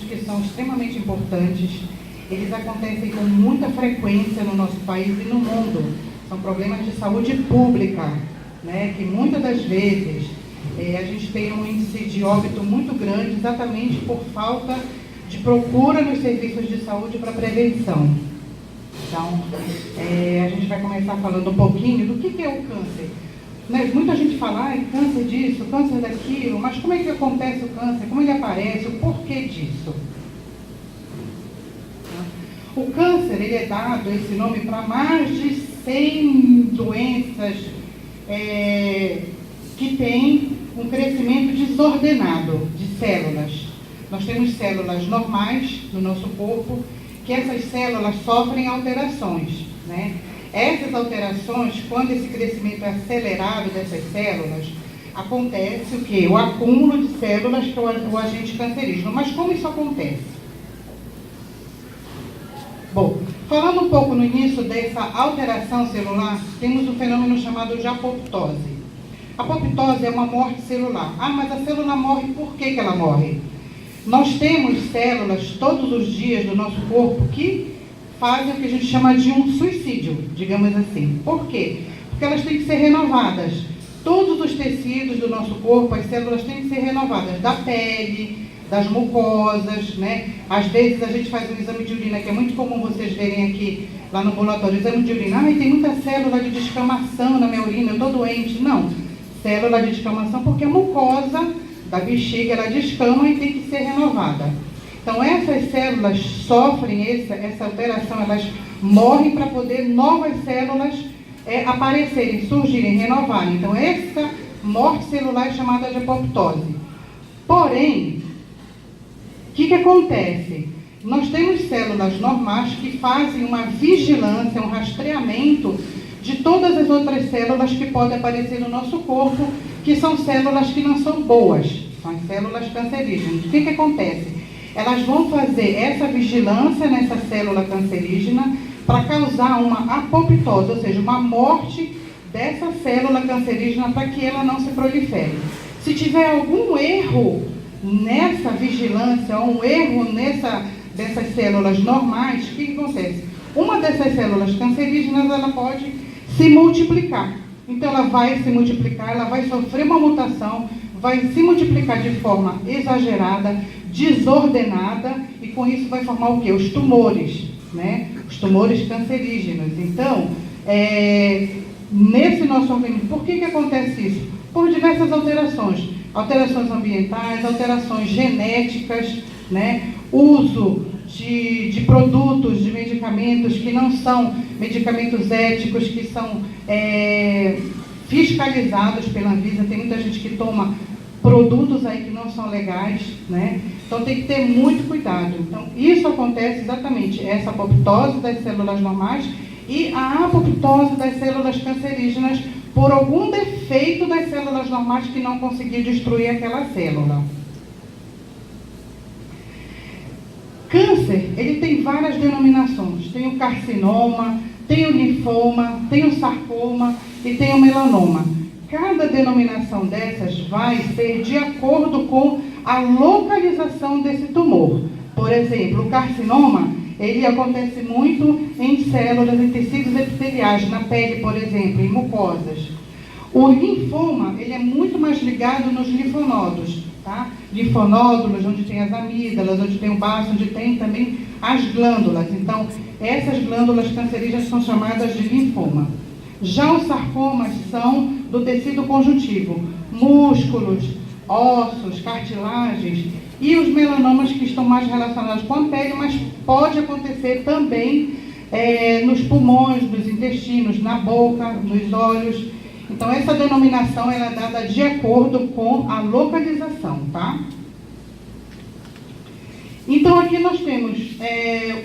que são extremamente importantes. Eles acontecem com muita frequência no nosso país e no mundo. São problemas de saúde pública, né, que muitas das vezes a gente tem um índice de óbito muito grande exatamente por falta de procura nos serviços de saúde para prevenção. Então, a gente vai começar falando um pouquinho do que é o câncer. Né? Muita gente fala, câncer disso, câncer daquilo, mas como é que acontece o câncer? Como ele aparece? O porquê disso? O câncer, ele é dado esse nome para mais de 100 doenças que têm um crescimento desordenado de células. Nós temos células normais no nosso corpo, que essas células sofrem alterações, né? Essas alterações, quando esse crescimento é acelerado dessas células, acontece o quê? O acúmulo de células, que é o agente cancerígeno. Mas como isso acontece? Bom, falando um pouco no início dessa alteração celular, temos um fenômeno chamado de apoptose. A apoptose é uma morte celular. Mas a célula morre, por que ela morre? Nós temos células todos os dias do nosso corpo que fazem o que a gente chama de um suicídio, digamos assim. Por quê? Porque elas têm que ser renovadas. Todos os tecidos do nosso corpo, as células têm que ser renovadas, da pele, das mucosas, né? Às vezes a gente faz um exame de urina, que é muito comum vocês verem aqui, lá no ambulatório, exame de urina. Tem muita célula de descamação na minha urina, eu estou doente. Não, célula de descamação porque a mucosa da bexiga, ela descama e tem que ser renovada. Então, essas células sofrem essa alteração, elas morrem para poder novas células aparecerem, surgirem, renovarem. Então, essa morte celular é chamada de apoptose. Porém, o que acontece? Nós temos células normais que fazem uma vigilância, um rastreamento de todas as outras células que podem aparecer no nosso corpo, que são células que não são boas, são as células cancerígenas. O que acontece? Elas vão fazer essa vigilância nessa célula cancerígena para causar uma apoptose, ou seja, uma morte dessa célula cancerígena para que ela não se prolifere. Se tiver algum erro nessa vigilância, ou um erro dessas células normais, o que acontece? Uma dessas células cancerígenas, ela pode se multiplicar. Então, ela vai se multiplicar, ela vai sofrer uma mutação, vai se multiplicar de forma exagerada, desordenada, e com isso vai formar o quê? Os tumores, né? Os tumores cancerígenos. Então, nesse nosso organismo, por que acontece isso? Por diversas alterações. Alterações ambientais, alterações genéticas, né? Uso de produtos, de medicamentos que não são medicamentos éticos, que são fiscalizados pela Anvisa. Tem muita gente que toma produtos aí que não são legais, né? Então tem que ter muito cuidado. Então isso acontece exatamente, essa apoptose das células normais e a apoptose das células cancerígenas por algum defeito das células normais que não conseguiu destruir aquela célula. Câncer, ele tem várias denominações. Tem o carcinoma, tem o linfoma, tem o sarcoma e tem o melanoma. Cada denominação dessas vai ser de acordo com a localização desse tumor. Por exemplo, o carcinoma, ele acontece muito em células, em tecidos epiteliais, na pele, por exemplo, em mucosas. O linfoma, ele é muito mais ligado nos linfonodos, tá? Linfonódulos, onde tem as amígdalas, onde tem o baço, onde tem também as glândulas. Então, essas glândulas cancerígenas são chamadas de linfoma. Já os sarcomas são do tecido conjuntivo, músculos, ossos, cartilagens, e os melanomas que estão mais relacionados com a pele, mas pode acontecer também nos pulmões, nos intestinos, na boca, nos olhos. Então, essa denominação ela é dada de acordo com a localização, tá? Então, aqui nós temos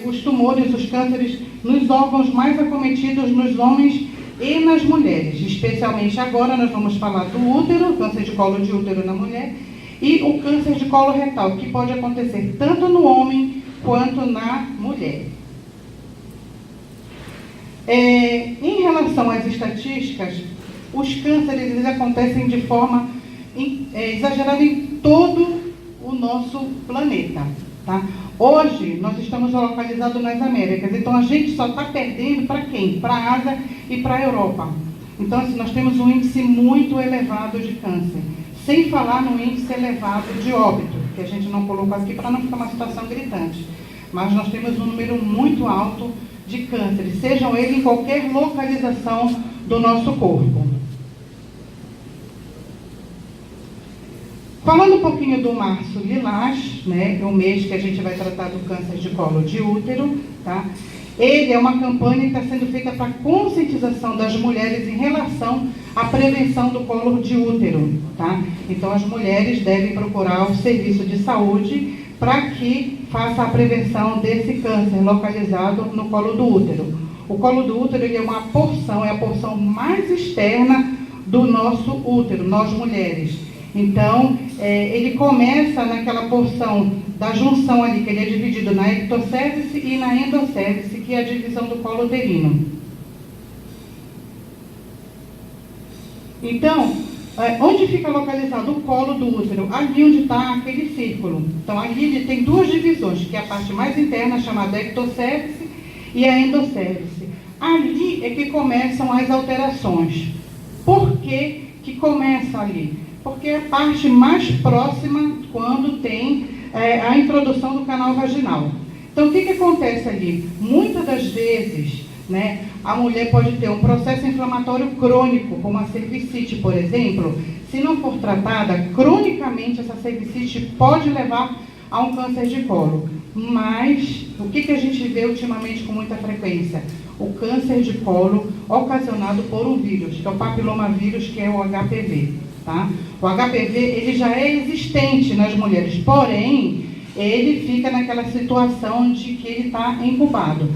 os tumores, os cânceres, nos órgãos mais acometidos nos homens e nas mulheres. Especialmente agora nós vamos falar do útero, câncer de colo de útero na mulher, e o câncer de colo retal, que pode acontecer tanto no homem quanto na mulher. Em relação às estatísticas, os cânceres eles acontecem de forma exagerada em todo o nosso planeta, Tá? Hoje, nós estamos localizados nas Américas, então a gente só está perdendo para quem? Para a Ásia e para a Europa. Então, assim, nós temos um índice muito elevado de câncer, sem falar no índice elevado de óbito, que a gente não colocou aqui para não ficar uma situação gritante. Mas nós temos um número muito alto de cânceres, sejam eles em qualquer localização do nosso corpo. Falando um pouquinho do Março Lilás, né, o mês que a gente vai tratar do câncer de colo de útero, tá? Ele é uma campanha que está sendo feita para conscientização das mulheres em relação à prevenção do colo de útero, tá? Então as mulheres devem procurar o serviço de saúde para que faça a prevenção desse câncer localizado no colo do útero. O colo do útero ele é uma porção, é a porção mais externa do nosso útero, nós mulheres. Então, ele começa naquela porção da junção ali, que ele é dividido na ectocérvice e na endocérvice, que é a divisão do colo uterino. Então, onde fica localizado o colo do útero? Ali onde está aquele círculo. Então, ali ele tem duas divisões, que é a parte mais interna, chamada ectocérvice, e a endocérvice. Ali é que começam as alterações. Por que começa ali? Porque é a parte mais próxima quando tem a introdução do canal vaginal. Então, o que acontece ali? Muitas das vezes, né, a mulher pode ter um processo inflamatório crônico, como a cervicite, por exemplo. Se não for tratada, cronicamente essa cervicite pode levar a um câncer de colo. Mas, o que a gente vê ultimamente com muita frequência? O câncer de colo ocasionado por um vírus, que é o papilomavírus, que é o HPV. Tá? O HPV ele já é existente nas mulheres, porém, ele fica naquela situação de que ele está incubado.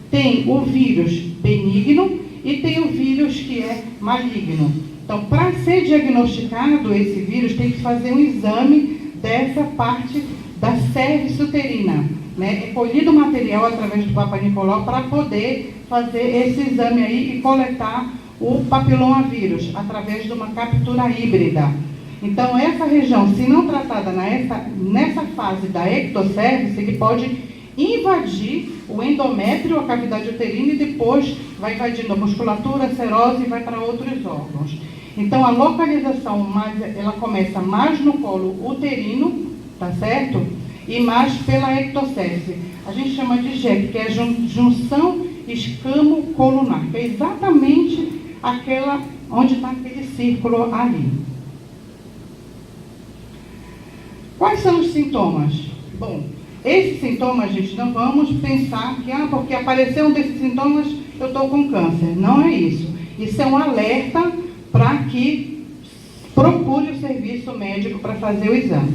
Tem o vírus benigno e tem o vírus que é maligno. Então, para ser diagnosticado esse vírus, tem que fazer um exame dessa parte da cervix uterina. Né? É colhido o material através do Papa Nicolau para poder fazer esse exame aí e coletar o papilomavírus, através de uma captura híbrida. Então, essa região, se não tratada nessa fase da ectocérvice, ele pode invadir o endométrio, a cavidade uterina, e depois vai invadindo a musculatura, a serose e vai para outros órgãos. Então, a localização, ela começa mais no colo uterino, tá certo? E mais pela ectocérvice. A gente chama de JEC, que é junção escamo-colunar, que é exatamente aquela onde está aquele círculo ali. Quais são os sintomas? Bom, esses sintomas, gente, não vamos pensar que, porque apareceu um desses sintomas, eu estou com câncer. Não é isso. Isso é um alerta para que procure o serviço médico para fazer o exame.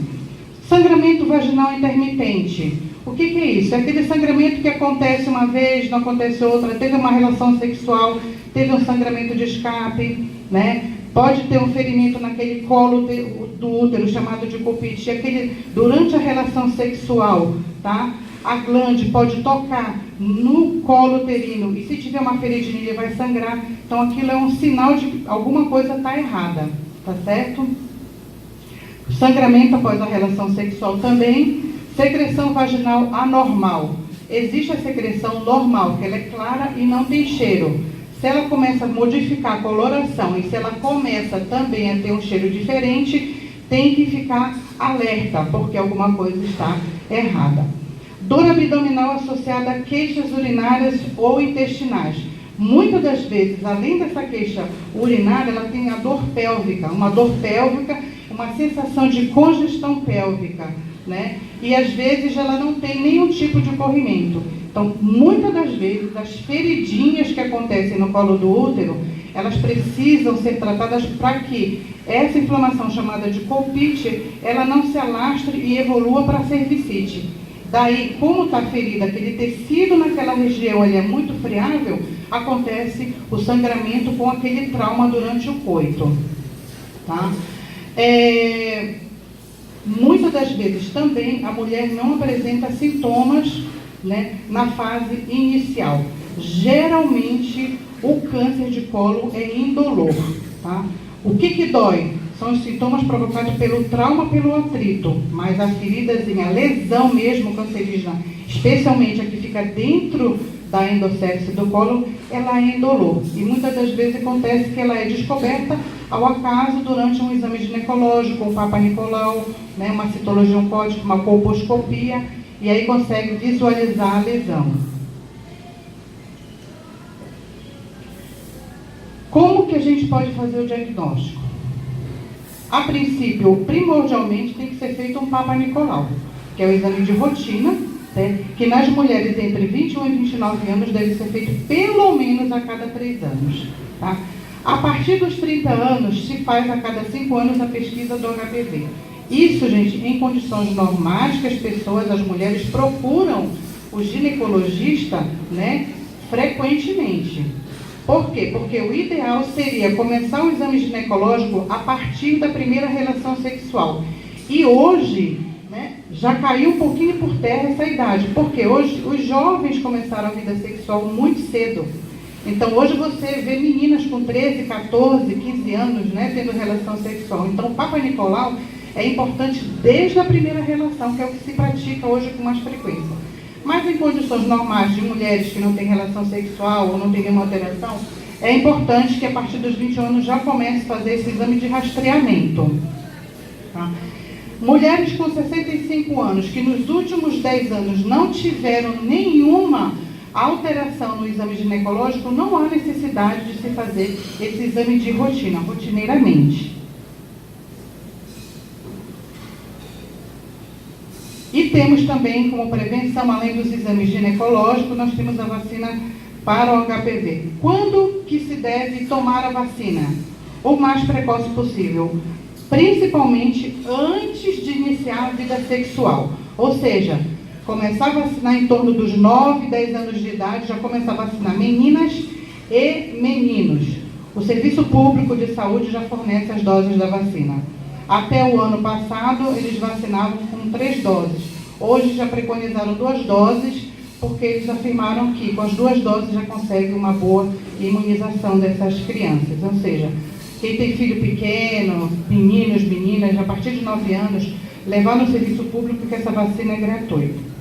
Sangramento vaginal intermitente. O que é isso? É aquele sangramento que acontece uma vez, não acontece outra, teve uma relação sexual, teve um sangramento de escape, né? Pode ter um ferimento naquele colo do útero, chamado de cupite, durante a relação sexual, tá? A glande pode tocar no colo uterino, e se tiver uma feridinha, ele vai sangrar. Então, aquilo é um sinal de que alguma coisa está errada, tá certo? Sangramento após a relação sexual também. Secreção vaginal anormal. Existe a secreção normal, que ela é clara e não tem cheiro. Se ela começa a modificar a coloração e se ela começa também a ter um cheiro diferente, tem que ficar alerta, porque alguma coisa está errada. Dor abdominal associada a queixas urinárias ou intestinais. Muitas das vezes, além dessa queixa urinária, ela tem a dor pélvica, uma sensação de congestão pélvica, né? E às vezes ela não tem nenhum tipo de corrimento. Então, muitas das vezes, as feridinhas que acontecem no colo do útero, elas precisam ser tratadas para que essa inflamação chamada de colpite, ela não se alastre e evolua para a cervicite. Daí, como está ferida, aquele tecido naquela região ele é muito friável, acontece o sangramento com aquele trauma durante o coito. Tá? Muitas das vezes também a mulher não apresenta sintomas, né, na fase inicial. Geralmente o câncer de colo é indolor. Tá? O que dói? são os sintomas provocados pelo trauma, pelo atrito, mas a feridazinha, a lesão mesmo cancerígena, especialmente a que fica dentro da endocéfise do colo, ela é indolor. E muitas das vezes acontece que ela é descoberta ao acaso durante um exame ginecológico, um Papa Nicolau, né, uma citologia oncótica, uma colposcopia, e aí consegue visualizar a lesão. Como que a gente pode fazer o diagnóstico? A princípio, primordialmente, tem que ser feito um Papa Nicolau, que é o exame de rotina, né, que nas mulheres entre 21 e 29 anos deve ser feito pelo menos a cada 3 anos. Tá? A partir dos 30 anos, se faz a cada 5 anos a pesquisa do HPV. Isso, gente, em condições normais que as pessoas, as mulheres, procuram o ginecologista, né, frequentemente. Por quê? Porque o ideal seria começar o exame ginecológico a partir da primeira relação sexual. E hoje, né, já caiu um pouquinho por terra essa idade, porque hoje os jovens começaram a vida sexual muito cedo. Então hoje você vê meninas com 13, 14, 15 anos, né, tendo relação sexual. Então o Papa Nicolau é importante desde a primeira relação, que é o que se pratica hoje com mais frequência. Mas em condições normais de mulheres que não têm relação sexual ou não têm nenhuma alteração, é importante que a partir dos 21 anos já comece a fazer esse exame de rastreamento. Tá? Mulheres com 65 anos que nos últimos 10 anos não tiveram nenhuma alteração no exame ginecológico, não há necessidade de se fazer esse exame de rotina, rotineiramente. E temos também, como prevenção, além dos exames ginecológicos, nós temos a vacina para o HPV. Quando que se deve tomar a vacina? O mais precoce possível, principalmente antes de iniciar a vida sexual. Ou seja, começar a vacinar em torno dos 9, 10 anos de idade, já começar a vacinar meninas e meninos. O Serviço Público de Saúde já fornece as doses da vacina. Até o ano passado, eles vacinavam com 3 doses. Hoje já preconizaram 2 doses, porque eles afirmaram que com as 2 doses já consegue uma boa imunização dessas crianças. Ou seja, quem tem filho pequeno, meninos, meninas, a partir de 9 anos, levar no serviço público, porque essa vacina é gratuita.